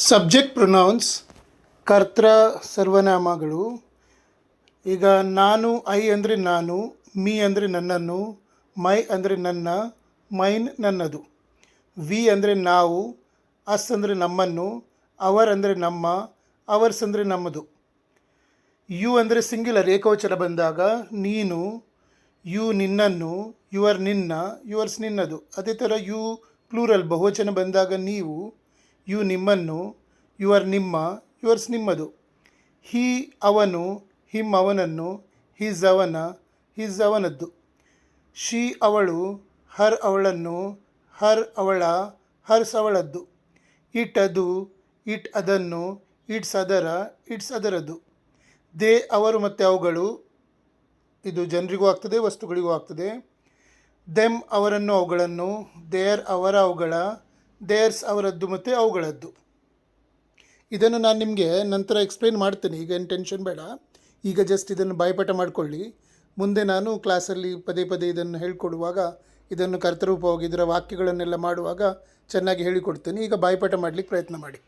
Subject pronounce ಕರ್ತರ ಸರ್ವನಾಮಗಳು. ಈಗ ನಾನು, I ಅಂದರೆ ನಾನು, ಮೀ ಅಂದರೆ ನನ್ನನ್ನು, ಮೈ ಅಂದರೆ ನನ್ನ, ಮೈನ್ ನನ್ನದು, ವಿ ಅಂದರೆ ನಾವು, ಅಸ್ ಅಂದರೆ ನಮ್ಮನ್ನು, ಅವರ್ ಅಂದರೆ ನಮ್ಮ, ಅವರ್ಸ್ ಅಂದರೆ ನಮ್ಮದು. ಯು ಅಂದರೆ ಸಿಂಗ್ಯುಲರ್ ಏಕವಚನ ಬಂದಾಗ ನೀನು, ಯು ನಿನ್ನನ್ನು, ಯುವರ್ ನಿನ್ನ, ಯುವರ್ಸ್ ನಿನ್ನದು. ಅದೇ ಥರ ಯು ಪ್ಲೂರಲ್ ಬಹುವಚನ ಬಂದಾಗ ನೀವು, ಯು ನಿಮ್ಮನ್ನು, ಯುವರ್ ನಿಮ್ಮ, ಯುವರ್ಸ್ ನಿಮ್ಮದು. ಹಿ ಅವನು, ಹಿಮ್ ಅವನನ್ನು, ಹಿಸ್ ಅವನ, ಹಿಸ್ ಅವನದ್ದು. ಶಿ ಅವಳು, ಹರ್ ಅವಳನ್ನು, ಹರ್ ಅವಳ, ಹರ್ಸ್ ಅವಳದ್ದು. ಇಟ್ ಅದು, ಇಟ್ ಅದನ್ನು, ಇಟ್ಸ್ ಅದರ, ಇಟ್ಸ್ ಅದರದ್ದು. ದೇ ಅವರು ಮತ್ತು ಅವುಗಳು, ಇದು ಜನರಿಗೂ ಆಗ್ತದೆ ವಸ್ತುಗಳಿಗೂ ಆಗ್ತದೆ. ದೆಮ್ ಅವರನ್ನು ಅವುಗಳನ್ನು, ದೇರ್ ಅವರ ಅವುಗಳ, ದೇರ್ಸ್ ಅವರದ್ದು ಮತ್ತು ಅವುಗಳದ್ದು. ಇದನ್ನು ನಾನು ನಿಮಗೆ ನಂತರ ಎಕ್ಸ್ಪ್ಲೇನ್ ಮಾಡ್ತೇನೆ, ಈಗ ಏನು ಟೆನ್ಷನ್ ಬೇಡ. ಈಗ ಜಸ್ಟ್ ಇದನ್ನು ಬಾಯ್ಪಾಠ ಮಾಡಿಕೊಳ್ಳಿ. ಮುಂದೆ ನಾನು ಕ್ಲಾಸಲ್ಲಿ ಪದೇ ಪದೇ ಇದನ್ನು ಹೇಳಿಕೊಡುವಾಗ, ಇದನ್ನು ಕರ್ತರೂಪವಾಗಿ ಇದರ ವಾಕ್ಯಗಳನ್ನೆಲ್ಲ ಮಾಡುವಾಗ ಚೆನ್ನಾಗಿ ಹೇಳಿಕೊಡ್ತೇನೆ. ಈಗ ಬಾಯ್ಪಾಠ ಮಾಡಲಿಕ್ಕೆ ಪ್ರಯತ್ನ ಮಾಡಿ.